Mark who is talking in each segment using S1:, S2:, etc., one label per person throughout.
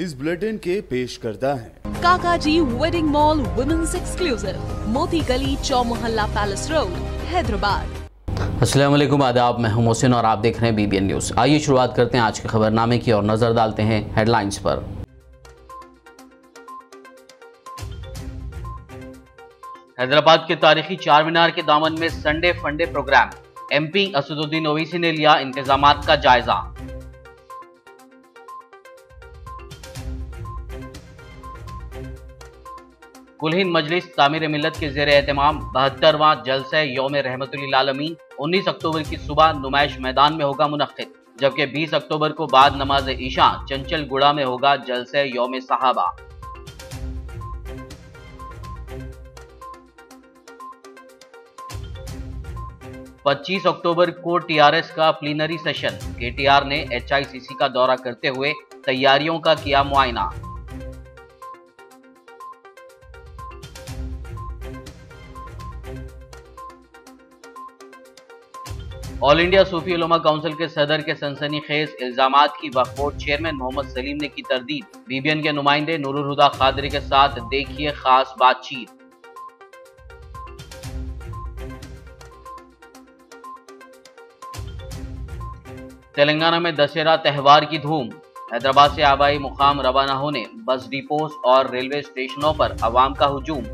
S1: News bulletin के पेश करता है
S2: काकाजी वेडिंग मॉल वुमेन्स एक्सक्लूसिव, मोती गली, चौमोहल्ला पैलेस रोड, हैदराबाद।
S3: अस्सलाम वालेकुम, आदाब। मैं हूं मोहसिन और आप देख रहे हैं BBN न्यूज़। आइए शुरुआत करते हैं आज के खबरनामे की और नजर डालते हैं हेडलाइंस पर।
S4: हैदराबाद के तारीखी चार मीनार के दामन में संडे फंडे प्रोग्राम। MP असदुद्दीन ओवैसी ने लिया इंतजामात का जायजा। कुल हिंद मजलिस तामीर मिल्लत के जेर एहतमाम 72वां जलसा यौम रहमतुल आलमीन 19 अक्टूबर की सुबह नुमाइश मैदान में होगा मुनक्किद, जबकि 20 अक्टूबर को बाद नमाज ईशा चंचलगुड़ा में होगा जलसा यौम सहाबा। पच्चीस अक्टूबर को TRS का प्लीनरी सेशन। KTR ने HICC का दौरा करते हुए तैयारियों का किया मुआयना। ऑल इंडिया सूफी उलमा काउंसिल के सदर के सनसनीखेज इल्जामात की वक्फ बोर्ड चेयरमैन मोहम्मद सलीम ने की तरदीद। BBN के नुमाइंदे नूरुल हुदा खादरी के साथ देखिए खास बातचीत। तेलंगाना में दशहरा त्यौहार की धूम। हैदराबाद से आबाई मुकाम रवाना होने बस डिपोज और रेलवे स्टेशनों पर अवाम का हुजूम।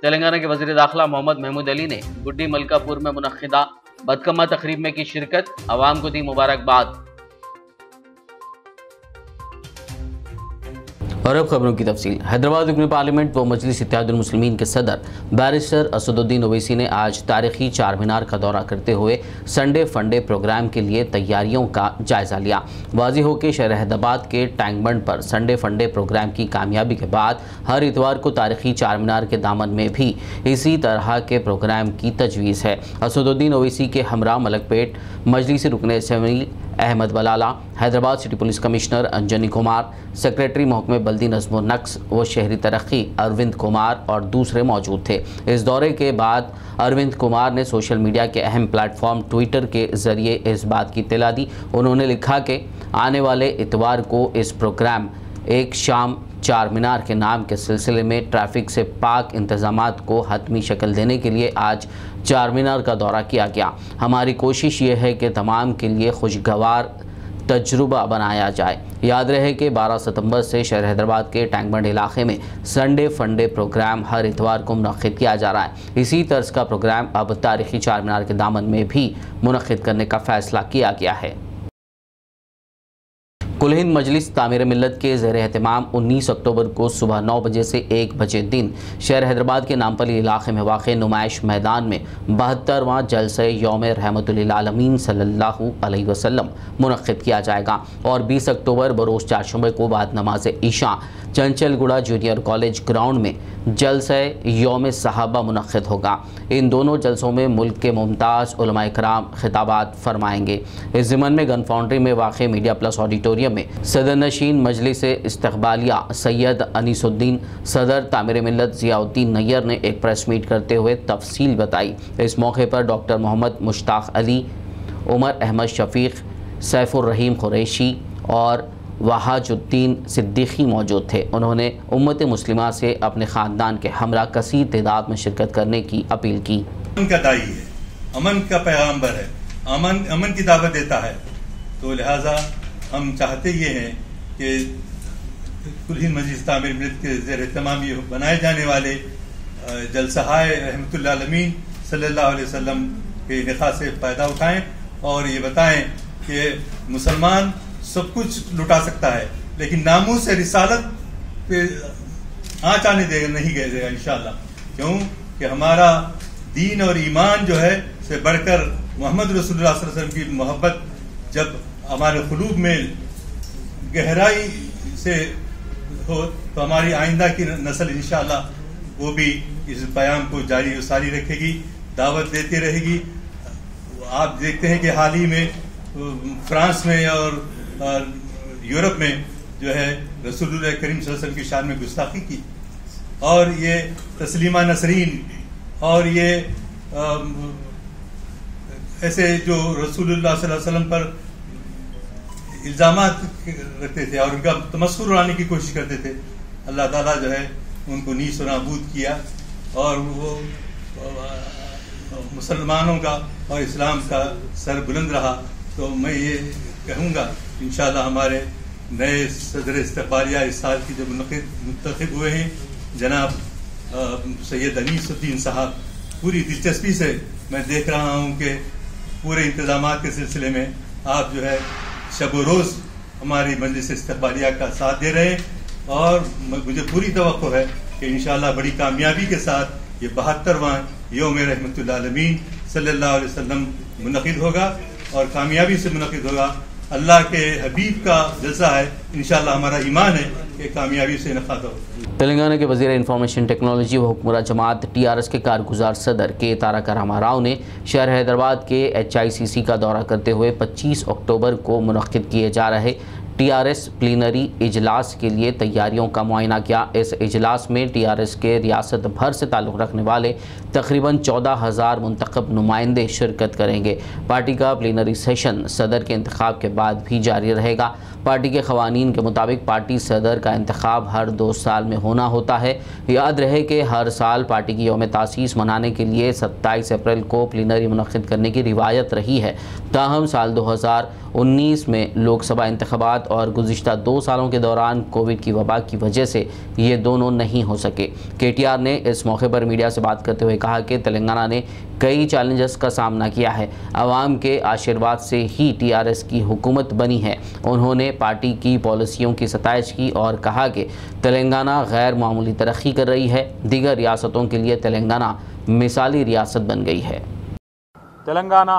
S4: तेलंगाना के वजीर दाखिला मोहम्मद महमूद अली ने गुड्डी मलकापुर में मुनक्किदा बदकम्मा तकरीब में की शिरकत, अवाम को दी मुबारकबाद।
S3: और अब खबरों की तफसील। हैदराबाद रुकन पार्लियामेंट व मजलिस इत्तेहादुल मुस्लिमीन के सदर बैरिस्टर असदुद्दीन ओवैसी ने आज तारीखी चार मीनार का दौरा करते हुए संडे फंडे प्रोग्राम के लिए तैयारियों का जायजा लिया। वाज़ेह हो कि शहर हैदराबाद के टैंक बंड पर संडे फंडे प्रोग्राम की कामयाबी के बाद हर इतवार को तारीखी चार मीनार के दामन में भी इसी तरह के प्रोग्राम की तजवीज़ है। असदुद्दीन ओवैसी के हमरा मलकपेट मजलिस रुकन assembly Ahmed Balala, Hyderabad city police commissioner Anjani Kumar, secretary महकमे बल्दी नज़्म नक्स व शहरी तरक्की अरविंद कुमार और दूसरे मौजूद थे। इस दौरे के बाद अरविंद कुमार ने सोशल मीडिया के अहम प्लेटफॉर्म ट्विटर के ज़रिए इस बात की इत्तला दी। उन्होंने लिखा कि आने वाले इतवार को इस प्रोग्राम एक शाम चार मीनार के नाम के सिलसिले में ट्रैफिक से पाक इंतज़ामात को हतमी शक्ल देने के लिए आज चार मीनार का दौरा किया गया। हमारी कोशिश ये है कि तमाम के लिए खुशगवार तजुर्बा बनाया जाए। याद रहे कि 12 सितंबर से शहर हैदराबाद के टैंक बंड इलाके में संडे फंडे प्रोग्राम हर इतवार को मुनक्किद किया जा रहा है। इसी तर्ज का प्रोग्राम अब तारीखी चार मीनार के दामन में भी मुनक्किद करने का फैसला किया गया है। कुल हिंद मजलिस तामीर मिल्लत के ज़ेर एहतमाम 19 अक्टूबर को सुबह 9 बजे से 1 बजे दिन शहर हैदराबाद के नामपली इलाके में वाक़ नुमाइश मैदान में 72वां जलसा यौम रहमतुल आलमीन सल्लल्लाहु अलैहि वसल्लम मुनक्किद किया जाएगा और 20 अक्टूबर बरोज़ चारशंबे को बाद नमाज ईशा चंचलगुड़ा जूनियर कॉलेज ग्राउंड में जलसा यौम सहाबा मुनक्किद होगा। इन दोनों जलसों में मुल्क के मुमताज़ उलमाए कराम खिताबात फरमाएंगे। इस ज़िमन में गन फाउंड्री में वाक़ मीडिया प्लस ऑडिटोरियम में सदर नशीन मजलिस इस्तक़बालिया सैयद अनीसुद्दीन, सदर तामीर मिल्लत ज़ियाउद्दीन नैयर ने एक प्रेस मीट करते हुए तफसील बताई। इस मौके पर डॉक्टर मोहम्मद मुश्ताक अली, उमर अहमद शफीक, सैफुर रहीम कुरैशी और वहाजुद्दीन सिद्दीकी मौजूद थे। उन्होंने उम्मत मुस्लिमा से अपने ख़ानदान के हमरा कसीर तादाद में शिरकत करने की अपील की।
S5: अमन का दाई है, अमन का पैगंबर है, अमन की दावत देता है, तो लिहाजा हम चाहते ये हैं कि कुल हिंद मजलिस तामीर मिल्लत के ज़ेर एहतमाम ये बनाए जाने वाले जलसाए रहमतुल आलमीन सल्लल्लाहु अलैहि वसल्लम के निखा से फ़ायदा उठाएं और ये बताएं कि मुसलमान सब कुछ लुटा सकता है लेकिन नामूस से रिसालत पे आँच आने देगा नहीं देगा इंशाअल्लाह। क्यों कि हमारा दीन और ईमान जो है से बढ़कर मोहम्मद रसूलुल्लाह सल्लल्लाहु अलैहि वसल्लम की मोहब्बत जब हमारे क़ुलूब में गहराई से हो तो हमारी आइंदा की नस्ल इंशाअल्लाह वो भी इस प्याम को जारी और सारी रखेगी, दावत देती रहेगी। आप देखते हैं कि हाल ही में फ्रांस में और यूरोप में जो है रसूलुल्लाह करीम सल्लल्लाहु अलैहि वसल्लम की शान में गुस्ताखी की और ये तस्लीमा नसरीन और ये ऐसे जो रसूलुल्लाह सल्लल्लाहु अलैहि वसल्लम पर इल्जामात रखते थे और उनका तमस्कुर उड़ाने की कोशिश करते थे, अल्लाह ताला जो है उनको नीस और नाबूद किया और वो मुसलमानों का और इस्लाम का सर बुलंद रहा। तो मैं ये कहूँगा इंशाअल्लाह हमारे नए सदर इस्तक़बालिया इस साल की जो मुंतखब हुए हैं जनाब सैयद अनीसुद्दीन साहब, पूरी दिलचस्पी से मैं देख रहा हूँ कि पूरे इंतजामात के सिलसिले में आप जो है शब रोज़ हमारी मजलिस इस्तक़बालिया का साथ दे रहे हैं और मुझे पूरी तवक्को है कि इंशाअल्लाह बड़ी कामयाबी के साथ ये 72वां यौम रहमतुल आलमीन सल्लल्लाहु अलैहि वसल्लम मुनक़िद होगा और कामयाबी से मुनक़िद होगा। अल्लाह के हबीब का जलसा है, इंशाअल्लाह हमारा ईमान है कि कामयाबी से इनफ़ात होगा।
S3: तेलंगाना के वज़ीर इंफॉर्मेशन टेक्नोलॉजी व हुक्मरान जमात TRS के कारगुजार सदर के तारक रामाराव ने शहर हैदराबाद के HICC का दौरा करते हुए 25 अक्टूबर को मुनक़्क़िद किए जा रहे TRS प्लीनरी इजलास के लिए तैयारियों का मुआयना किया। इस इजलास में TRS के रियासत भर से ताल्लुक़ रखने वाले तकरीबन 14,000 मुंतखब नुमाइंदे शिरकत करेंगे। पार्टी का प्लीनरी सेशन सदर के इंतखाब के बाद भी जारी रहेगा। पार्टी के क़वानीन के मुताबिक पार्टी सदर का इंतखाब हर 2 साल में होना होता है। याद रहे कि हर साल पार्टी की यौम तासीस मनाने के लिए 27 अप्रैल को प्लीनरी मुनक़्क़िद करने की रिवायत रही है। ताहम साल 2019 में लोकसभा इंतखाबात और गुज़िश्ता 2 सालों के दौरान कोविड की वबा की वजह से ये दोनों नहीं हो सके। KTR ने इस मौके पर मीडिया से बात करते हुए कहा कि तेलंगाना ने कई चैलेंजेस का सामना किया है, आवाम के आशीर्वाद से ही TRS की हुकूमत बनी है। उन्होंने पार्टी की पॉलिसियों की सताइश की और कहा कि तेलंगाना गैर मामूली तरक्की कर रही है। दीगर रियासतों के लिए तेलंगाना मिसाली रियासत बन गई है।
S6: తెలంగాణ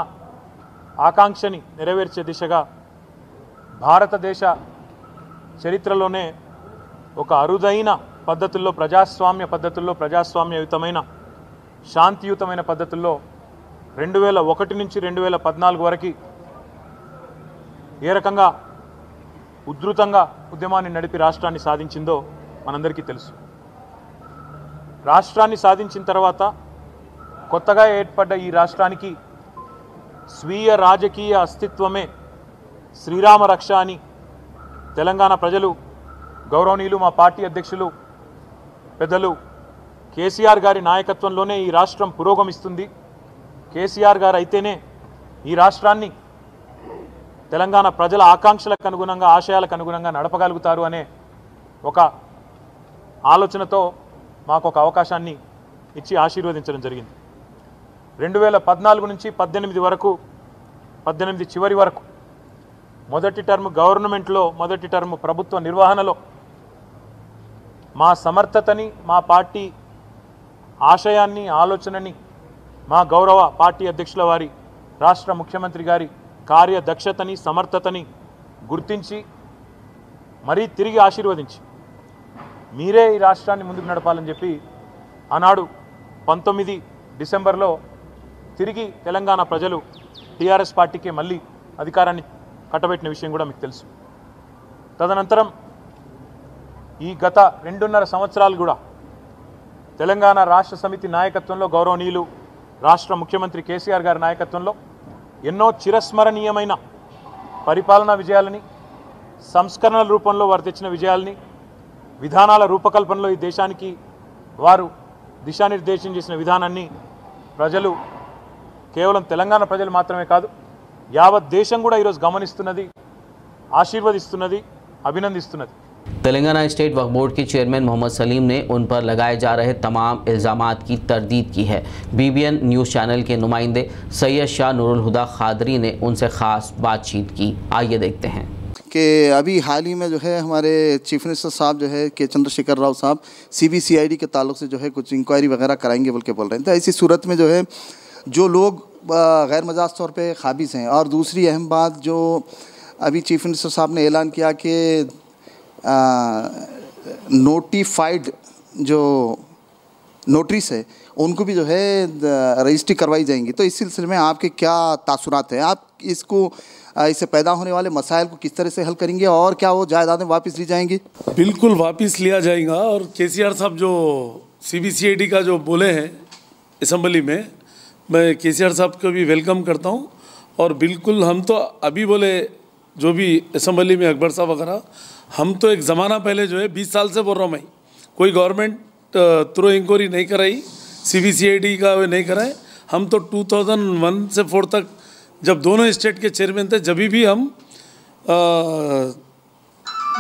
S6: ఆకాంక్షని నెరవేర్చే దిశగా భారతదేశ చరిత్రలోనే ఒక అరుదైన పద్ధతుల్లో ప్రజాస్వామ్యయుతమైన శాంతియుతమైన పద్ధతుల్లో 2001 నుంచి 2014 వరకు ఏ రకంగా ఉధృతంగా ఉద్యమాన్ని నడిపి రాష్ట్రాన్ని సాధించిందో మనందరికీ తెలుసు। రాష్ట్రాన్ని సాధించిన తర్వాత కొత్తగా ఏర్పడ్డ ఈ రాష్ట్రానికి స్వీయ రాజకీయ అస్తిత్వమే శ్రీరామ రక్ష అని తెలంగాణ ప్రజలు గౌరవనీయులు మా పార్టీ అధ్యక్షులు పెద్దలు కేసీఆర్ గారి నాయకత్వంలోనే ఈ రాష్ట్రం పురోగమిస్తుంది, కేసీఆర్ గారు అయితేనే ఈ రాష్ట్రాన్ని తెలంగాణ ప్రజల ఆకాంక్షలకు అనుగుణంగా ఆశయాలకు అనుగుణంగా నడపగలుగుతారు అనే ఒక ఆలోచనతో మాకు ఒక అవకాశాన్ని ఇచ్చి ఆశీర్వదించడం జరిగింది। 2014 నుంచి 18 వరకు 18 చివరి వరకు మొదటి టర్మ్ గవర్నమెంట్లో మొదటి టర్మ్ ప్రభుత్వ నిర్వహణలో మా సమర్థతని మా పార్టీ ఆశయాన్ని ఆలోచనని మా గౌరవ పార్టీ అధ్యక్షుల వారి రాష్ట్ర ముఖ్యమంత్రి గారి కార్యదక్షతని సమర్థతని గుర్తించి మరీ తిరిగి ఆశీర్వదించి మీరే ఈ రాష్ట్రాన్ని ముందుకు నడపాలని చెప్పి ఆనాడు 19 డిసెంబర్లో తిరిగి తెలంగాణ ప్రజలు TRS పార్టీకి మళ్ళీ అధికారాన్ని కట్టబెట్టిన విషయం కూడా మీకు తెలుసు। తదనంతరం ఈ గత 2.5 సంవత్సరాలు కూడా తెలంగాణ రాష్ట్ర సమితి నాయకత్వంలో గౌరవనీయులు రాష్ట్ర ముఖ్యమంత్రి కేసీఆర్ గారి నాయకత్వంలో ఎన్నో చిరస్మరణీయమైన పరిపాలనా విజయాలని సంస్కరణల రూపంలో వారు తెచ్చిన విజయాలని విధానాల రూపకల్పనలో ఈ దేశానికి వారు దిశానిర్దేశం చేసిన విధానాన్ని ప్రజలు కేవలం తెలంగాణ ప్రజలు మాత్రమే కాదు యావత్ దేశం కూడా ఈరోజు గమనిస్తున్నది, ఆశీర్వదిస్తున్నది, అభినందిస్తున్నది।
S3: तेलंगाना स्टेट वक्फ बोर्ड के चेयरमैन मोहम्मद सलीम ने उन पर लगाए जा रहे तमाम इल्ज़ामात की तरदीद की है। BBN न्यूज़ चैनल के नुमाइंदे सैयद शाह नूरुल हुदा खादरी ने उनसे ख़ास बातचीत की। आइए देखते हैं
S7: कि अभी हाल ही में जो है हमारे चीफ मिनिस्टर साहब जो है के चंद्रशेखर राव साहब CBCID के ताल्लुक से जो है कुछ इंक्वायरी वगैरह कराएंगे बोल के बोल रहे हैं। तो ऐसी सूरत में जो है जो लोग गैर मजाज तौर पे काबिज़ हैं, और दूसरी अहम बात जो अभी चीफ मिनिस्टर साहब ने ऐलान किया कि नोटिफाइड जो नोटरीस है उनको भी जो है रजिस्ट्री करवाई जाएंगी। तो इस सिलसिले में आपके क्या तासुरात हैं, आप इससे पैदा होने वाले मसाइल को किस तरह से हल करेंगे और क्या वो जायदादें वापस ली जाएंगी?
S8: बिल्कुल वापस लिया जाएगा। और KCR साहब जो CBCID का जो बोले हैं असम्बली में, मैं केसीआर साहब को भी वेलकम करता हूँ। और बिल्कुल हम तो अभी बोले जो भी असम्बली में अकबर साहब वगैरह, हम तो एक ज़माना पहले जो है 20 साल से बोल रहा हूँ मैं, कोई गवर्नमेंट थ्रू इंक्वायरी नहीं कराई, CBCID का वे नहीं कराए। हम तो 2001 से 4 तक जब दोनों स्टेट के चेयरमैन थे, जब भी हम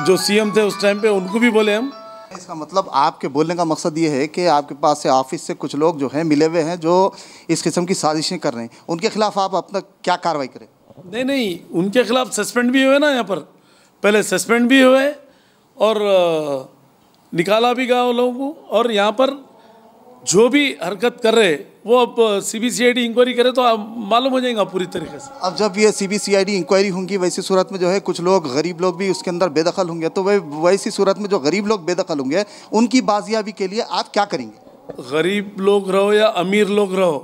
S8: जो CM थे उस टाइम पे उनको भी बोले हम।
S7: इसका मतलब आपके बोलने का मकसद ये है कि आपके पास से ऑफिस से कुछ लोग जो हैं मिले हुए हैं जो इस किस्म की साजिशें कर रहे हैं, उनके खिलाफ आप अपना क्या कार्रवाई करें? नहीं,
S8: उनके खिलाफ सस्पेंड भी हुए ना, यहाँ पर पहले सस्पेंड भी हुए और निकाला भी गया वो लोगों को। और यहाँ पर जो भी हरकत कर रहे वो अब CBCID इंक्वायरी करे तो आप मालूम हो जाएगा पूरी तरीके से।
S7: अब जब ये CBCID इंक्वायरी होंगी, वैसी सूरत में जो है कुछ लोग गरीब लोग भी उसके अंदर बेदखल होंगे, तो वैसी सूरत में जो गरीब लोग बेदखल होंगे उनकी बाजियाबी के लिए आप क्या करेंगे?
S8: गरीब लोग रहो या अमीर लोग रहो,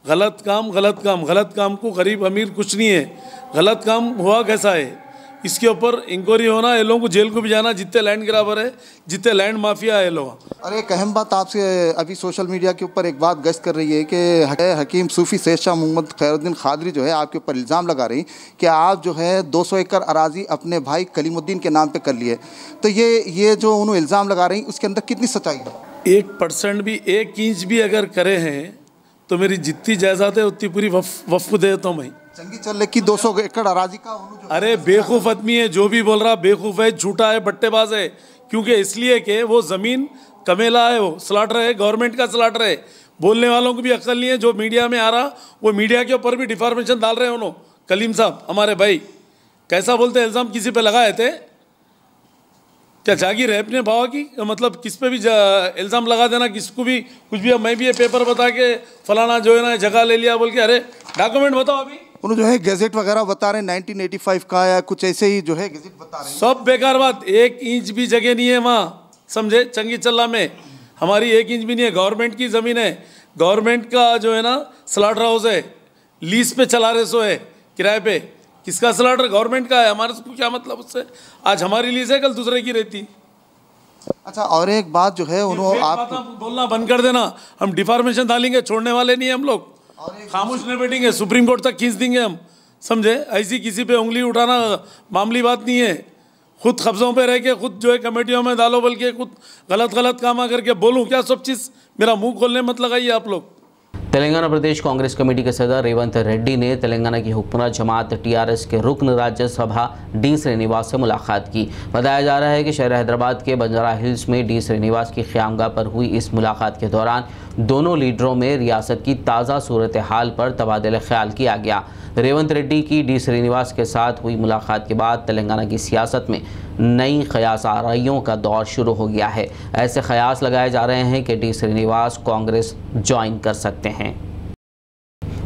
S8: गलत काम को गरीब अमीर कुछ नहीं है। गलत काम हुआ कैसा है इसके ऊपर इंक्वायरी होना, ये लोगों को जेल को भी जाना, जितने लैंड ग्राबर है, जितने लैंड माफिया है लोग।
S7: और एक अहम बात आपसे, अभी सोशल मीडिया के ऊपर एक बात गश्त कर रही है कि हकीम सूफी सैयद शाह मोहम्मद खैरुद्दीन खादरी जो है आपके ऊपर इल्ज़ाम लगा रही कि आप जो है 200 एकड़ अराजी अपने भाई कलीमुद्दीन के नाम पे कर लिए। तो ये जो उन्होंने इल्ज़ाम लगा रही उसके अंदर कितनी सच्चाई है?
S8: 1% भी, 1 इंच भी अगर करे हैं तो मेरी जितनी जायदाद है उतनी पूरी वफ़ दे देता हूँ मैं।
S7: जंगी चल की 200 एकड़ अराजी का
S8: अरे बेवकूफ़ आदमी है, जो भी बोल रहा बेवकूफ़ है, झूठा है, बट्टेबाज है। क्योंकि इसलिए कि वो ज़मीन कमेला है, वो स्लॉटर है, गवर्नमेंट का स्लॉटर है। बोलने वालों को भी अक्ल नहीं है। जो मीडिया में आ रहा वो मीडिया के ऊपर भी डिफॉर्मेशन डाल रहे हैं उन्होंने। कलीम साहब हमारे भाई कैसा बोलते हैं, इल्ज़ाम किसी पे लगाए थे क्या? जागीर है अपने भाव की, मतलब किस पे भी इल्ज़ाम लगा देना किसको भी कुछ भी। अब मैं भी ये पेपर बता के फलाना जो है ना जगह ले लिया बोल के, अरे डॉक्यूमेंट बताओ। अभी
S7: उन्होंने जो है गैजेट वगैरह बता रहे हैं 1985 का या कुछ ऐसे ही जो है गैजेट बता रहे हैं।
S8: सब बेकार बात, 1 इंच भी जगह नहीं है वहाँ, समझे? चंगी चल्ला में हमारी 1 इंच भी नहीं है। गवर्नमेंट की ज़मीन है, गवर्नमेंट का जो है ना स्लॉटर हाउस है, लीज पे चला रहे सो है, किराए पे। किसका स्लॉटर? गवर्नमेंट का है। हमारे को क्या मतलब उससे? आज हमारी लीज है, कल दूसरे की रहती।
S7: अच्छा, और एक बात जो है उन्होंने आप
S8: बोलना बंद कर देना। हम डिफॉर्मेशन डालेंगे, छोड़ने वाले नहीं है हम लोग, खामोश नहीं बैठेंगे, सुप्रीम कोर्ट तक खींच देंगे हम, समझे? ऐसी किसी पे उंगली उठाना मामूली बात नहीं है। खुद कब्जों पे रह के खुद जो है कमेटियों में डालो, बल्कि खुद गलत काम करके बोलूँ क्या सब चीज़? मेरा मुंह खोलने मत लगाइए आप लोग।
S3: तेलंगाना प्रदेश कांग्रेस कमेटी के सदर रेवंत रेड्डी ने तेलंगाना की हुक्मरान जमात TRS के रुकन राज्यसभा D श्रीनिवास से मुलाकात की। बताया जा रहा है कि शहर हैदराबाद के बंजारा हिल्स में D श्रीनिवास की क़यामगाह पर हुई इस मुलाकात के दौरान दोनों लीडरों में रियासत की ताज़ा सूरत हाल पर तबादला ख्याल किया गया। रेवंत रेड्डी की D श्रीनिवास के साथ हुई मुलाकात के बाद तेलंगाना की सियासत में नई ख़यास आराइयों का दौर शुरू हो गया है। ऐसे ख़यास लगाए जा रहे हैं कि D श्रीनिवास कांग्रेस ज्वाइन कर सकते हैं।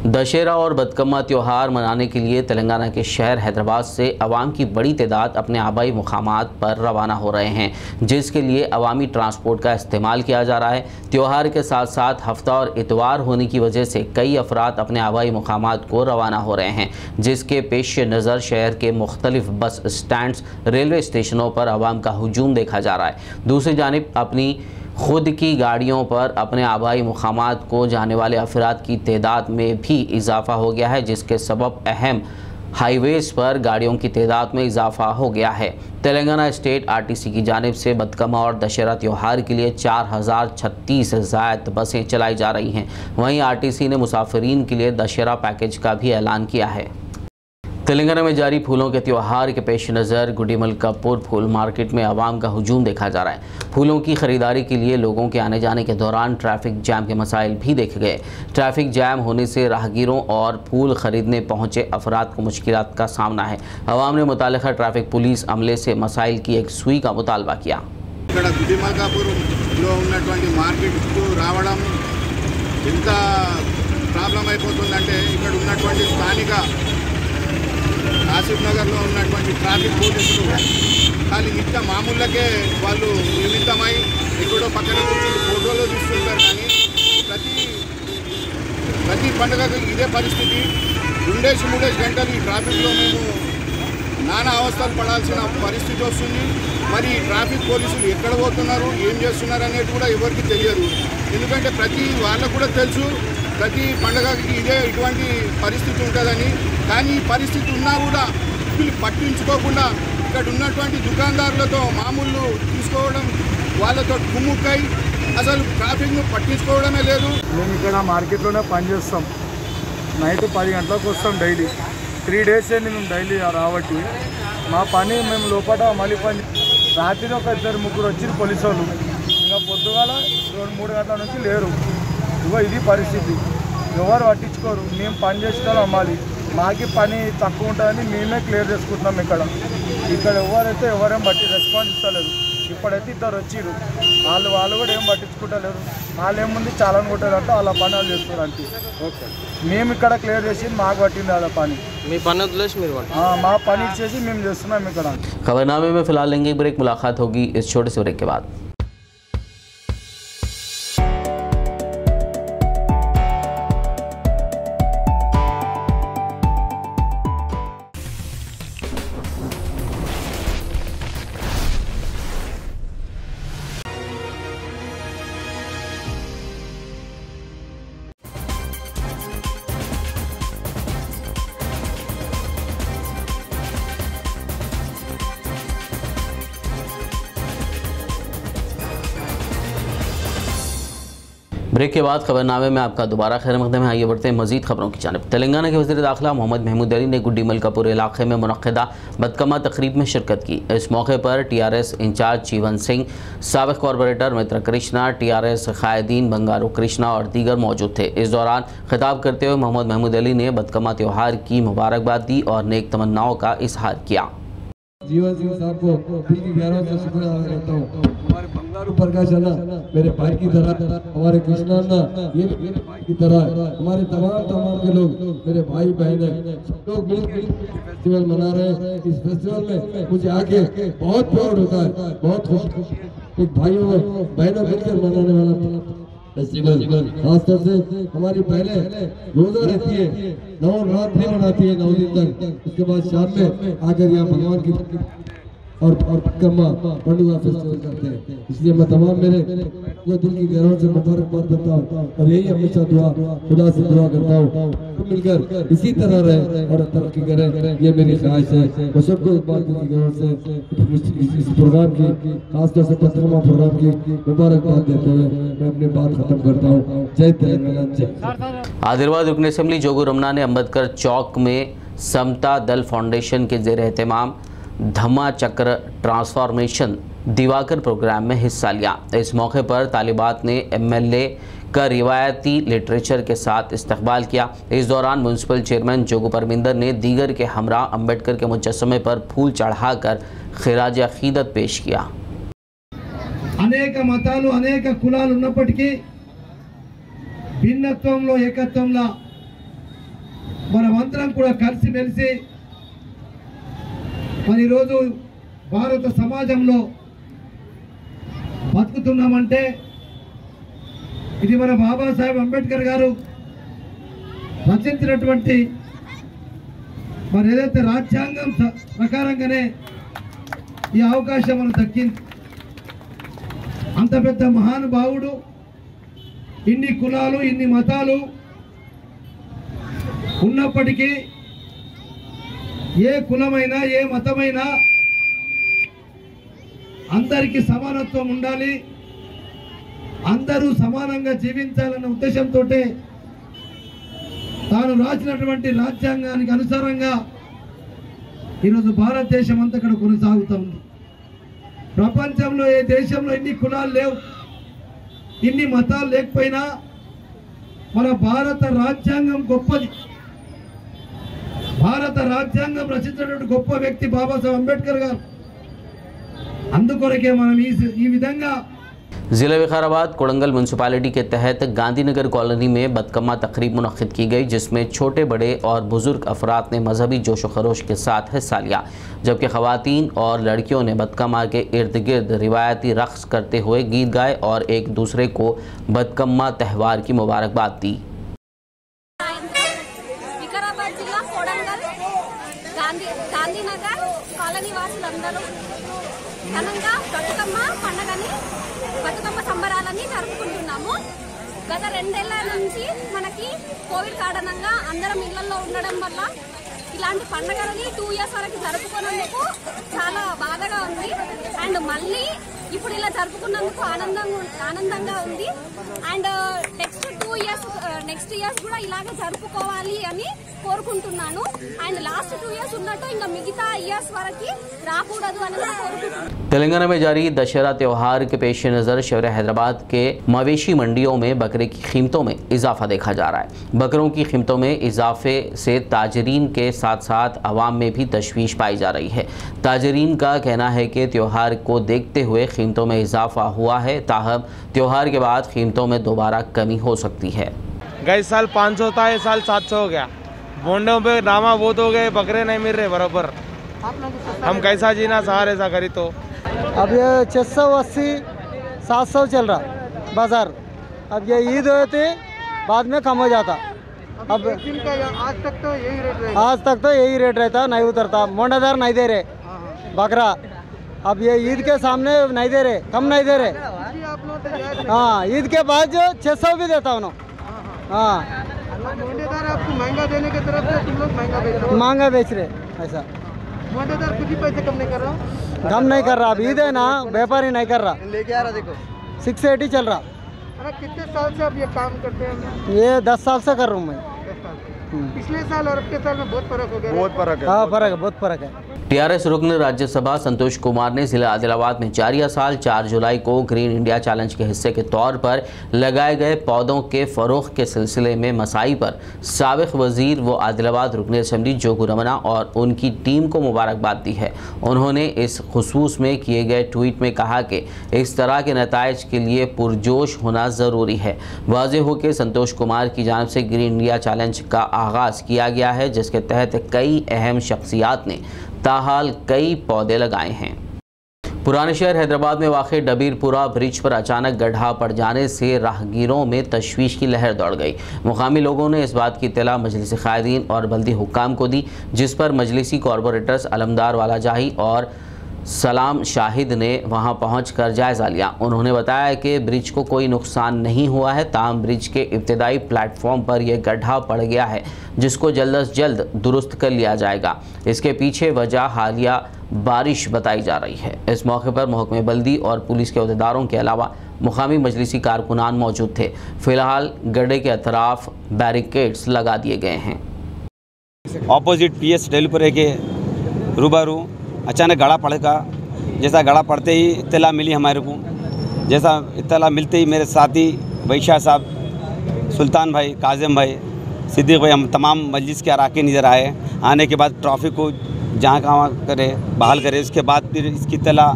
S3: दशहरा और बदकम्मा त्यौहार मनाने के लिए तेलंगाना के शहर हैदराबाद से अवाम की बड़ी तादाद अपने आबाई मुकामात पर रवाना हो रहे हैं, जिसके लिए अवामी ट्रांसपोर्ट का इस्तेमाल किया जा रहा है। त्यौहार के साथ साथ हफ्ता और इतवार होने की वजह से कई अफराद अपने आबाई मुकामात को रवाना हो रहे हैं, जिसके पेश नज़र शहर के मुख्तलिफ बस स्टैंड्स, रेलवे स्टेशनों पर अवाम का हुजूम देखा जा रहा है। दूसरी जानिब अपनी खुद की गाड़ियों पर अपने आबाई मुकामात को जाने वाले अफराद की तादाद में भी इजाफ़ा हो गया है, जिसके सबब अहम हाईवेज़ पर गाड़ियों की तादाद में इजाफ़ा हो गया है। तेलंगाना स्टेट RTC की जानिब से बदकम्मा और दशहरा त्यौहार के लिए 4036 ज़ायद बसें चलाई जा रही हैं। वहीं RTC ने मुसाफिरीन के लिए दशहरा पैकेज का भी ऐलान किया है। तेलंगाना में जारी फूलों के त्यौहार के पेश नज़र गुडीमलकापुर फूल मार्केट में आवाम का हुजूम देखा जा रहा है। फूलों की ख़रीदारी के लिए लोगों के आने जाने के दौरान ट्रैफिक जैम के मसाइल भी देखे गए। ट्रैफिक जैम होने से राहगीरों और फूल ख़रीदने पहुँचे अफराद को मुश्किलात का सामना है। आवाम ने मुतालिका ट्रैफिक पुलिस अमले से मसाइल की एक सुई का मुतालबा किया।
S9: ఆసిఫ్ నగర్లో ఉన్నటువంటి ట్రాఫిక్ పోలీసులు ఖాళీ నిత్య మామూళ్ళకే వాళ్ళు నిమిత్తమై ఎక్కడో పక్కన కూర్చొని ఫోటోలు తీస్తుంటారు, కానీ ప్రతి పండుగకు ఇదే పరిస్థితి. 2-3 గంటలు ఈ ట్రాఫిక్లో మేము నానా అవస్థలు పడాల్సిన పరిస్థితి వస్తుంది. మరి ట్రాఫిక్ పోలీసులు ఎక్కడ పోతున్నారు, ఏం చేస్తున్నారు అనేది కూడా ఎవరికి తెలియదు. ఎందుకంటే ప్రతి వాళ్ళకు కూడా తెలుసు ప్రతి పండగకి ఇటువంటి పరిస్థితి ఉంటుందని. కానీ ఈ పరిస్థితి ఉన్నా కూడా వీళ్ళు పట్టించుకోకుండా ఇక్కడ ఉన్నటువంటి దుకాణదారులతో మామూలు తీసుకోవడం, వాళ్ళతో కుమ్ముక్కై అసలు ట్రాఫిక్ను పట్టించుకోవడమే లేదు.
S10: మేము ఇక్కడ మార్కెట్లోనే పనిచేస్తాం. నైట్ 10 గంటలకు వస్తాం డైలీ. 3 డేస్ అయింది మేము డైలీ రాబట్టి. మా పని మేము లోపల మళ్ళీ పని. రాత్రి ఒక 2-3 వచ్చిన పోలీసు వాళ్ళు, ఇంకా పొద్దుగాల 2-3 గంటల నుంచి లేరు. ఇది పరిస్థితి. ఎవరు పట్టించుకోరు. మేము పని చేసుకొని అమ్మాలి. మాకి పని తక్కువ ఉంటుందని మేమే క్లియర్ చేసుకుంటున్నాం. ఇక్కడ ఎవరైతే ఎవరేం బట్టి రెస్పాన్స్ ఇస్తలేరు. ఇప్పుడైతే 2 వచ్చిర్రు. వాళ్ళు కూడా ఏం పట్టించుకుంటలేరు. వాళ్ళు ఏముంది చాలా కొట్టారంటే వాళ్ళ పని వాళ్ళు చేస్తున్నారు అంటే. మేము ఇక్కడ క్లియర్ చేసి మాకు పట్టింది వాళ్ళ పని.
S11: మీ పని వదిలేసి మీరు
S10: మా పని ఇచ్చేసి మేము చేస్తున్నాం ఇక్కడ.
S3: खबरनामे में फिलहाल लेंगे ब्रेक। मुलाकात होगी इस छोटे से ब्रेक के बाद। ब्रेक के बाद खबरनामे में आपका दोबारा खैर मकदम है। आइए बढ़ते हैं मजीद खबरों की जानिब। तेलंगाना के वज़ीर दाखिला मोहम्मद महमूद अली ने गुड्डी मलकापुर इलाके में मुनक़्क़दा बदकमा तकरीब में शिरकत की। इस मौके पर TRS in charge Jeevan Singh, साबिक़ corporator मित्र कृष्णा, TRS कायदीन बंगारू कृष्णा और दीगर मौजूद थे। इस दौरान खिताब करते हुए मोहम्मद महमूद अली ने बदकमा त्यौहार की मुबारकबाद दी और नेक तमन्नाओं का इजहार किया।
S12: जीवन सिंह साहब को दिल की गहराइयों से शुक्रिया अदा करता हूँ। हमारे बंगारू प्रकाश अन्ना मेरे भाई की तरह, हमारे कृष्णा अन्ना ये मेरे भाई की तरह, हमारे तमाम के लोग मेरे भाई बहन हैं। सब लोग मिलकर फेस्टिवल मना रहे हैं। इस फेस्टिवल में मुझे आके बहुत प्राउड होता है, बहुत खुश। एक भाइयों बहनों मिलकर मनाने वाला फेस्टिवल, खासतौर से हमारी बहनें रोजा रहती है, नवरात्रि मनाती है 9 दिन तक। उसके बाद शाम में आकर यहाँ भगवान की और कम्मा पंडुआ फेस्टिवल करते हैं। इसलिए मैं तमाम मेरे दिल की गहराइयों से मुबारकबाद देता हूँ और यही हमेशा खुदा से दुआ करता हूँ तो मिलकर इसी तरह रहे और तरक्की करें, ये मेरी ख्वाहिश है। मैं सबको इस बात की गहराइयों से इस प्रोग्राम की, खासतौर से बदकमा प्रोग्राम की मुबारकबाद देते हुए मैं अपनी बात खत्म करता हूँ। जय तेलंगाना, जय।
S3: आदिलाबाद रुकन असेंबली जोगू रमना ने अम्बेडकर चौक में समता दल फाउंडेशन के ज़ेर एहतमाम धम्मा चक्र ट्रांसफॉर्मेशन दिवाकर प्रोग्राम में हिस्सा लिया। इस मौके पर तालिबात ने MLA का रिवायती लिटरेचर के साथ इस्तकबाल किया। इस दौरान म्यूनसिपल चेयरमैन जोगू परमिंदर ने दीगर के हमरा अम्बेडकर के मुजस्समे पर फूल चढ़ाकर खिराज अकीदत पेश किया।
S13: అనేక మతాలు అనేక కులాలు ఉన్నప్పటికీ భిన్నత్వంలో ఏకత్వంలో మనమందరం కూడా కలిసిమెలిసి మరి రోజు భారత సమాజంలో బతుకుతున్నామంటే ఇది మన బాబాసాహెబ్ అంబేద్కర్ గారు రచించినటువంటి మరి ఏదైతే రాజ్యాంగం ప్రకారంగానే ఈ అవకాశం మనకు దక్కింది. అంత పెద్ద మహానుభావుడు, ఇన్ని కులాలు ఇన్ని మతాలు ఉన్నప్పటికీ ఏ కులమైనా ఏ మతమైనా అందరికీ సమానత్వం ఉండాలి, అందరూ సమానంగా జీవించాలన్న ఉద్దేశంతో తాను రాసినటువంటి రాజ్యాంగానికి అనుసారంగా ఈరోజు భారతదేశం అంతా ఇక్కడ కొనసాగుతుంది. ప్రపంచంలో ఏ దేశంలో ఇన్ని కులాలు లేవు, ఇన్ని మతాలు లేకపోయినా మన భారత రాజ్యాంగం గొప్పది. భారత రాజ్యాంగం రచించినటువంటి గొప్ప వ్యక్తి బాబాసాహెబ్ అంబేద్కర్ గారు. అందుకొరకే మనం ఈ విధంగా
S3: जिला विकाराबाद कोड़ंगल म्यूनसिपालिटी के तहत गांधीनगर कॉलोनी में बदकमा तकरीब मुनक्किद की गई, जिसमें छोटे बड़े और बुजुर्ग अफराद ने मजहबी जोश व खरोश के साथ हिस्सा लिया, जबकि खवातीन और लड़कियों ने बदकमा के इर्द गिर्द रिवायती रक़्स करते हुए गीत गाए और एक दूसरे को बदकमा त्यौहार की मुबारकबाद दी।
S14: వికారాబాద్ జిల్లా కోడంగల్ గాంధీనగర్ కాలనీ వాసులందరూ ఘనంగా బతుకమ్మ పండుగని బతుకమ్మ సంబరాలని జరుపుకుంటున్నాము. గత 2 ఏళ్ల నుంచి మనకి కోవిడ్ కారణంగా అందరం ఇళ్లలో ఉండడం వల్ల ఇలాంటి పండుగలని 2 ఇయర్స్ వరకు జరుపుకున్నందుకు చాలా బాధగా ఉంది. అండ్ మళ్ళీ ఇప్పుడు ఇలా జరుపుకున్నందుకు ఆనందంగా ఉంది. అండ్ నెక్స్ట్ ఇయర్స్ కూడా ఇలాగే జరుపుకోవాలి అని కోరుకుంటున్నాను. అండ్ లాస్ట్ 2 ఇయర్స్ ఉన్నట్టు ఇంకా మిగతా ఇయర్స్ వరకు రాకూడదు అని కోరుకుంటున్నాను.
S3: तेलंगाना में जारी दशहरा त्यौहार के पेश नज़र शहर हैदराबाद के मवेशी मंडियों में बकरे की कीमतों में इजाफा देखा जा रहा है। बकरों की कीमतों में इजाफे से ताजरीन के साथ साथ आवाम में भी तशवीश पाई जा रही है। ताजरीन का कहना है कि त्यौहार को देखते हुए कीमतों में इजाफा हुआ है, ताहम त्यौहार के बाद कीमतों में दोबारा कमी हो सकती है।
S10: गए साल 500 था, इस साल 700 हो गया। बोंडों पे नामा बहुत हो गए, बकरे नहीं मिल रहे बराबर। हम कैसा जीना सहारे सा करी तो
S11: अब ये 680 700 चल रहा बाजार। अब ये ईद हुए थे, बाद में कम हो जाता। अब आज तक तो यही रेट रहता, नहीं उतरता। मोंडादार नहीं दे रहे बकरा। अब ये ईद के सामने नहीं दे रहे, कम नहीं दे रहे। हाँ, ईद के बाद जो 600 भी देता हूँ। हाँ,
S13: आपको महंगा देने की तरफ से तुम लोग
S11: महंगा बेच रहे ऐसा।
S13: मोंडेदार कुछ ही पैसे कम नहीं कर रहा,
S11: कम नहीं कर रहा। अब ईद है ना, व्यापारी नहीं कर रहा।
S13: लेके आ रहा देखो
S11: 680 चल रहा।
S13: अरे कितने साल से आप ये काम करते हैं?
S11: ये 10 साल से कर रहा हूँ मैं।
S13: पिछले साल और अब के साल में बहुत फर्क हो गया।
S11: बहुत फर्क है। हाँ, फर्क है, बहुत फर्क है।
S3: टीआरएस रुकन राज्यसभा संतोष कुमार ने जिला आदिलाबाद में जारिया साल 4 जुलाई को ग्रीन इंडिया चैलेंज के हिस्से के तौर पर लगाए गए पौधों के फरोख्त के सिलसिले में मसाई पर साबिक वजीर व आदिलाबाद रुकन असम्बली जोगू रमना और उनकी टीम को मुबारकबाद दी है। उन्होंने इस खुसूस में किए गए ट्वीट में कहा कि इस तरह के नताइज के लिए पुरजोश होना ज़रूरी है। वाज़ेह हो कि संतोष कुमार की जानिब से ग्रीन इंडिया चैलेंज का आगाज़ किया गया है, जिसके तहत कई अहम शख्सियात ने ताहाल कई पौधे लगाए हैं। पुराने शहर हैदराबाद में वाक़ डबीरपुरा ब्रिज पर अचानक गड्ढा पड़ जाने से राहगीरों में तशवीश की लहर दौड़ गई। मुकामी लोगों ने इस बात की इत्तला मजलिस क़ायदीन और बल्दी हुक्काम को दी, जिस पर मजलिसी कॉरपोरेटर्स अलमदार वाला जाही और सलाम शाहिद ने वहां पहुंचकर जायज़ा लिया। उन्होंने बताया कि ब्रिज को कोई नुकसान नहीं हुआ है, ताहम ब्रिज के इब्तदाई प्लेटफॉर्म पर यह गड्ढा पड़ गया है, जिसको जल्द अज जल्द दुरुस्त कर लिया जाएगा। इसके पीछे वजह हालिया बारिश बताई जा रही है। इस मौके पर महकमे बल्दी और पुलिस के अहदेदारों के अलावा मुकामी मजलिसी कारकुनान मौजूद थे। फ़िलहाल गड्ढे के अतराफ बैरिकेड्स लगा दिए गए हैं।
S15: ऑपोजिट PS डेलीपुरे के रूबरू अचानक गड़ा पड़ेगा। जैसा गड़ा पड़ते ही इत्तला मिली हमारे को। जैसा इत्तला मिलते ही मेरे साथी वैशा साहब, सुल्तान भाई, काजिम भाई, सिद्दीक भाई, हम तमाम मजलिस के अराकीन इधर आए। आने के बाद ट्रैफिक को जहाँ कहाँ करे बहाल करे। उसके बाद फिर इसकी इत्तला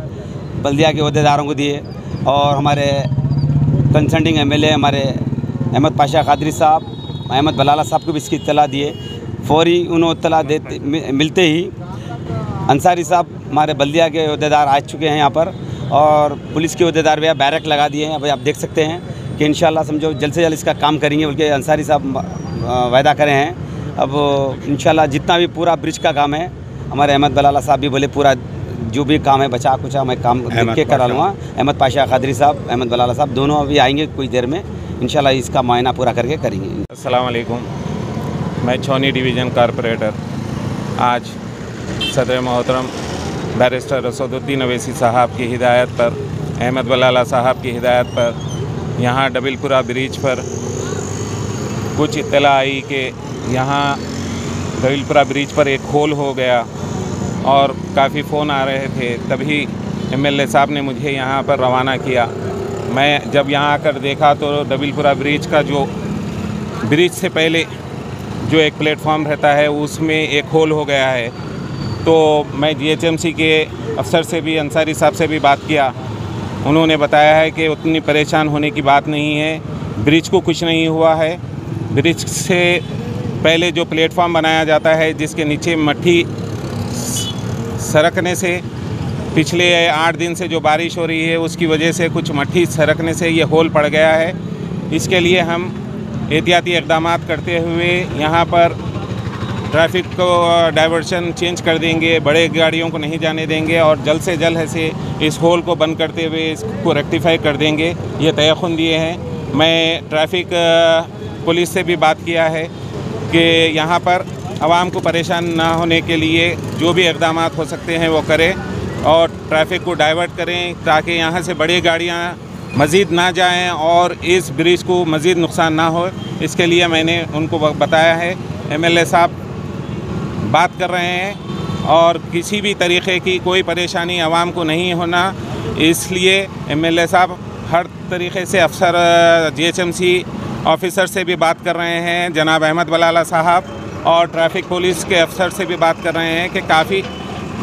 S15: बल्दिया के अहदेदारों को दिए और हमारे कंसल्टिंग MLA हमारे अहमद पाशा कादरी साहब, अहमद बलाला साहब को भी इसकी इत्तला दिए। फौरी उन्होंने इत्तला मिलते ही अंसारी साहब हमारे बल्दिया के अहदेदार आ चुके हैं यहाँ पर और पुलिस के अहदेदार भी बैरक लगा दिए हैं। अभी आप देख सकते हैं कि इंशाल्लाह समझो जल्द से जल्द इसका काम करेंगे, बल्कि अंसारी साहब वायदा करे हैं। अब इंशाल्लाह जितना भी पूरा ब्रिज का काम है, हमारे अहमद बलाला साहब भी बोले पूरा जो भी काम है बचा कुचा मैं काम देख के करा लूँगा। अहमद पाशा कादरी साहब, अहमद बलाला साहब दोनों अभी आएंगे कुछ देर में, इंशाल्लाह इसका मुआयना पूरा करके करेंगे।
S6: अस्सलाम वालेकुम, मैं छौनी डिवीज़न कारपोरेटर आज सदर मोहतरम बैरिस्टर असदुद्दीन अवैसी साहब की हिदायत पर, अहमद बलाला साहब की हिदायत पर यहाँ डबीरपुरा ब्रिज पर कुछ इत्तला आई कि यहाँ डबीरपुरा ब्रिज पर एक होल हो गया और काफ़ी फ़ोन आ रहे थे। तभी MLA साहब ने मुझे यहाँ पर रवाना किया। मैं जब यहाँ आकर देखा तो डबीरपुरा ब्रिज का जो ब्रिज से पहले जो एक प्लेटफॉर्म रहता है उसमें एक होल हो गया है। तो मैं GHMC के अफसर से भी, अंसारी साहब से भी बात किया। उन्होंने बताया है कि उतनी परेशान होने की बात नहीं है, ब्रिज को कुछ नहीं हुआ है। ब्रिज से पहले जो प्लेटफॉर्म बनाया जाता है जिसके नीचे मट्टी सरकने से, पिछले 8 दिन से जो बारिश हो रही है उसकी वजह से कुछ मट्टी सरकने से ये होल पड़ गया है। इसके लिए हम एहतियाती इक़दाम करते हुए यहाँ पर ट्रैफिक को डाइवर्शन चेंज कर देंगे, बड़े गाड़ियों को नहीं जाने देंगे और जल्द से जल्द ऐसे इस होल को बंद करते हुए इसको रेक्टिफाई कर देंगे, ये तयख़ुन दिए हैं। मैं ट्रैफिक पुलिस से भी बात किया है कि यहाँ पर आवाम को परेशान ना होने के लिए जो भी इक़दाम हो सकते हैं वो करें और ट्रैफिक को डाइवर्ट करें ताकि यहाँ से बड़ी गाड़ियाँ मज़ीद ना जाएं और इस ब्रिज को मज़ीद नुकसान ना हो। इसके लिए मैंने उनको बताया है। एमएलए साहब बात कर रहे हैं और किसी भी तरीक़े की कोई परेशानी आवाम को नहीं होना, इसलिए एमएलए साहब हर तरीक़े से अफसर जीएचएमसी ऑफिसर से भी बात कर रहे हैं, जनाब अहमद बलाला साहब, और ट्रैफिक पुलिस के अफसर से भी बात कर रहे हैं कि काफ़ी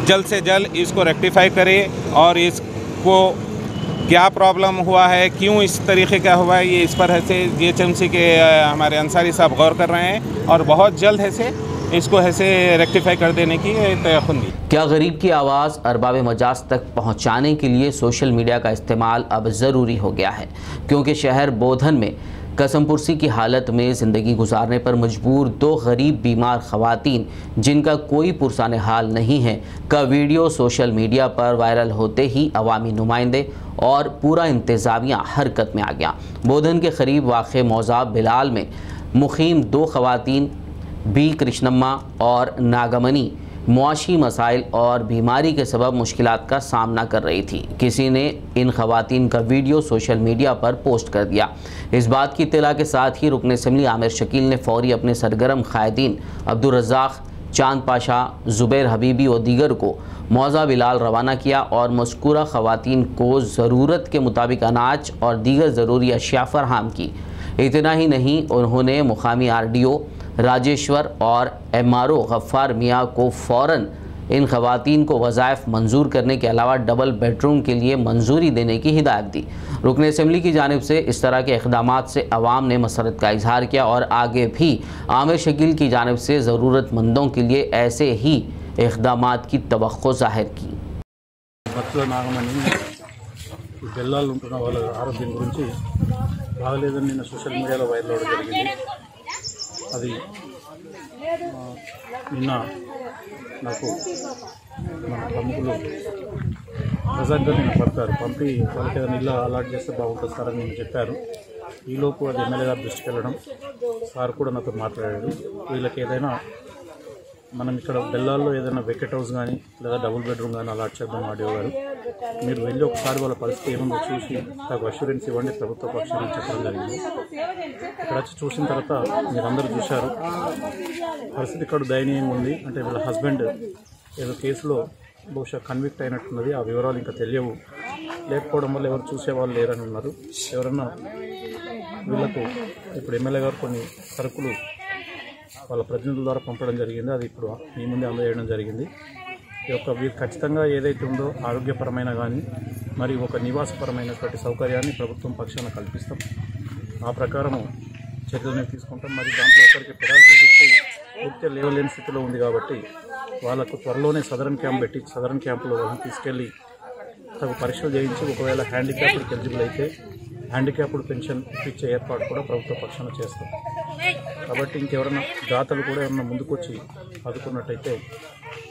S6: जल्द से जल्द इसको रेक्टिफाई करें और इसको क्या प्रॉब्लम हुआ है, क्यों इस तरीके का हुआ है, ये इस पर ऐसे जीएचएमसी के हमारे अंसारी साहब गौर कर रहे हैं और बहुत जल्द ऐसे इसको ऐसे रेक्टिफाई कर देने की तयक़ुन दी।
S3: क्या गरीब की आवाज़ अरबाब मजाज तक पहुंचाने के लिए सोशल मीडिया का इस्तेमाल अब ज़रूरी हो गया है, क्योंकि शहर बोधन में कसमपुरसी की हालत में ज़िंदगी गुजारने पर मजबूर 2 गरीब बीमार ख़वातीन जिनका कोई पुरसाने हाल नहीं है का वीडियो सोशल मीडिया पर वायरल होते ही अवामी नुमाइंदे और पूरा इंतज़ामिया हरकत में आ गया। बोधन के करीब वाक़े मौज़ा बिलाल में मुक़ीम 2 ख़वातीन बी कृष्णम्मा और नागमनी मुआशी मसाइल और बीमारी के सबब मुश्किलात का सामना कर रही थी। किसी ने इन ख़वातीन का वीडियो सोशल मीडिया पर पोस्ट कर दिया। इस बात की इत्तला के साथ ही रुकन असम्बली आमिर शकील ने फौरी अपने सरगर्म कायदीन अब्दुल रज़ाक, चांद पाशा, ज़ुबैर हबीबी और दीगर को मौज़ा बिलाल रवाना किया और मज़कूरा ख़वातीन को ज़रूरत के मुताबिक अनाज और दीगर ज़रूरी अशिया फराहम की। इतना ही नहीं, उन्होंने मुकामी RDO राजेश्वर और MRO गफ्फार मियाँ को फ़ौरन इन ख़वातीन को वज़ाइफ मंजूर करने के अलावा डबल बेडरूम के लिए मंजूरी देने की हिदायत दी। रुकन असम्बली की जानिब से इस तरह के इक़दामात से अवाम ने मसरत का इजहार किया और आगे भी आमिर शकील की जानिब से ज़रूरतमंदों के लिए ऐसे ही इक़दामात की तवक्को ज़ाहिर की।
S16: బెల్లాలు ఉంటున్న వాళ్ళ ఆరోగ్యం గురించి బాగలేదని నిన్న సోషల్ మీడియాలో వైరల్ అవడం జరిగింది. అది నిన్న నాకు మన ప్రముఖులు ప్రజెంట్గా నిన్న పంపి వాళ్ళకి ఏదైనా ఇల్లు అలాట్ చేస్తే బాగుంటుంది సార్ అని నేను చెప్పారు. ఈలోపు అది ఎమ్మెల్యే గారి దృష్టికి వెళ్ళడం, సార్ కూడా నాతో మాట్లాడారు. వీళ్ళకి ఏదైనా మనం ఇక్కడ బెల్లాల్లో ఏదైనా వెకెట్ హౌస్ కానీ లేదా డబుల్ బెడ్రూమ్ కానీ అలాట్ చేద్దాం ఆడియో గారు, మీరు వెళ్ళి ఒకసారి వాళ్ళ పరిస్థితి ఏముందో చూసి నాకు అష్యూరెన్స్ ఇవ్వండి, ప్రభుత్వ పక్షాన్ని చెప్పడం జరిగింది. ఇక్కడ వచ్చి చూసిన తర్వాత మీరందరూ చూశారు పరిస్థితి ఇక్కడ దయనీయంగా ఉంది. అంటే వీళ్ళ హస్బెండ్ ఏదో కేసులో బహుశా కన్విక్ట్ అయినట్టున్నది, ఆ వివరాలు ఇంకా తెలియవు. లేకపోవడం వల్ల ఎవరు చూసేవాళ్ళు లేరని ఉన్నారు. ఎవరన్నా వీళ్ళకు ఇప్పుడు ఎమ్మెల్యే గారు కొన్ని సరుకులు వాళ్ళ ప్రతినిధుల ద్వారా పంపడం జరిగింది, అది ఇప్పుడు మీ ముందే అందజేయడం జరిగింది. ఈ యొక్క వీరు ఖచ్చితంగా ఏదైతే ఉందో ఆరోగ్యపరమైన కానీ మరి ఒక నివాసపరమైనటువంటి సౌకర్యాన్ని ప్రభుత్వం పక్షాన కల్పిస్తాం. ఆ ప్రకారము చర్యలను తీసుకుంటాం. మరి దాంట్లో ఒకరికి పెరాలసిస్ ఇస్తే పూర్తిగా లేవలేని స్థితిలో ఉంది కాబట్టి వాళ్ళకు త్వరలోనే సదరన్ క్యాంప్ పెట్టి సదరన్ క్యాంపులో వాళ్ళని తీసుకెళ్ళి తగు పరీక్షలు చేయించి ఒకవేళ హ్యాండిక్యాప్డ్కి ఎలిజిబుల్ అయితే హ్యాండిక్యాప్డ్ పెన్షన్ ఇచ్చే ఏర్పాటు కూడా ప్రభుత్వ పక్షాన చేస్తాం. కాబట్టి ఇంకెవరైనా దాతలు కూడా ఎవరైనా ముందుకొచ్చి ఆదుకున్నట్టయితే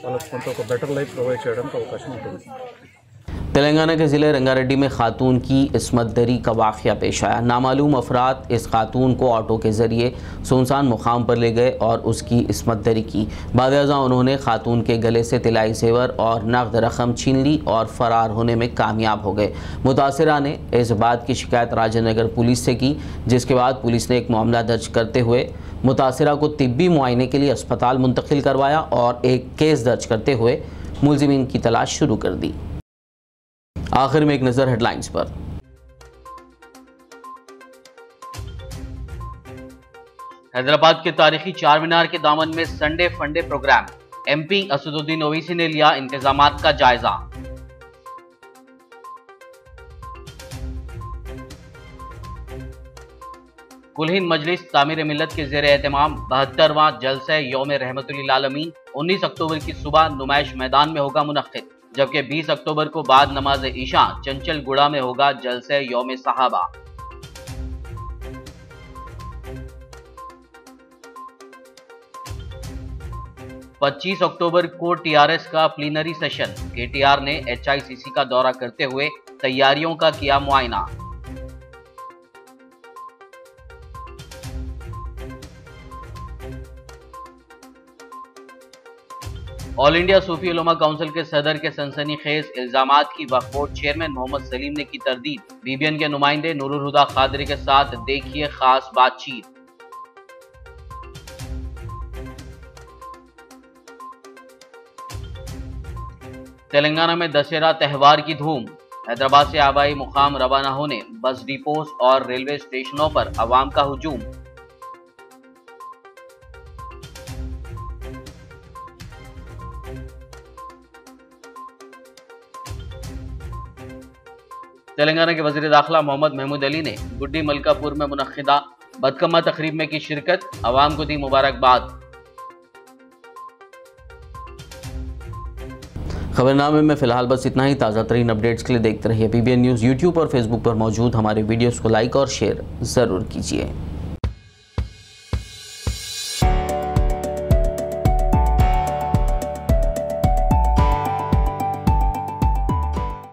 S16: వాళ్ళకు కొంత ఒక బెటర్ లైఫ్ ప్రొవైడ్ చేయడానికి అవకాశం ఉంటుంది.
S3: तेलंगाना के ज़िले रंगारेड्डी में खातून की इस्मत दरी का वाक़या पेश आया। नामालूम अफराद इस खातून को ऑटो के ज़रिए सुनसान मुकाम पर ले गए और उसकी इस्मत दरी की। बाद उन्होंने खातून के गले से तिलाई ज़ेवर और नकद रकम छीन ली और फ़रार होने में कामयाब हो गए। मुतासिरा ने इस बात की शिकायत राजनगर पुलिस से की, जिसके बाद पुलिस ने एक मामला दर्ज करते हुए मुतासिरा को तिब्बी मुआयने के लिए अस्पताल मुंतकिल करवाया और एक केस दर्ज करते हुए मुलजिमीन की तलाश शुरू कर दी। आखिर में एक नज़र हेडलाइंस पर।
S4: हैदराबाद के तारीखी चार मीनार के दामन में संडे फंडे प्रोग्राम, MP असदुद्दीन ओवैसी ने लिया इंतजामात का जायजा। कुल हिंद मजलिस तामीर मिल्लत के ज़ेर एहतमाम 72वां जलसा यौम रहमतुल्लिल आलमीन 19 अक्टूबर की सुबह नुमाइश मैदान में होगा मुनक्किद, जबकि 20 अक्टूबर को बाद नमाज ईशा चंचलगुड़ा में होगा जलसे यौम सहाबा। पच्चीस अक्टूबर को TRS का प्लीनरी सेशन, KTR ने HICC का दौरा करते हुए तैयारियों का किया मुआयना। ऑल इंडिया सूफी उलमा काउंसिल के सदर के सनसनीखेज इल्जामात की वक्फ बोर्ड चेयरमैन मोहम्मद सलीम ने की तरदीद। बीबीएन के नुमाइंदे नूरुल हुदा खादरी के साथ देखिए खास बातचीत। तेलंगाना में दशहरा त्यौहार की धूम। हैदराबाद से हवाई मुकाम रवाना होने बस डिपोज और रेलवे स्टेशनों पर अवाम का हुजूम। तेलंगाना के वजीर दाखिला मोहम्मद महमूद अली ने गुड्डी मलकापुर में मुनक्किदा बदकम्मा तकरीब में की शिरकत, अवाम को दी मुबारकबाद।
S3: खबरनामे में फिलहाल बस इतना ही। ताज़ा तरीन अपडेट्स के लिए देखते रहिए BBN न्यूज़। यूट्यूब और फेसबुक पर मौजूद हमारे वीडियोस को लाइक और शेयर ज़रूर कीजिए।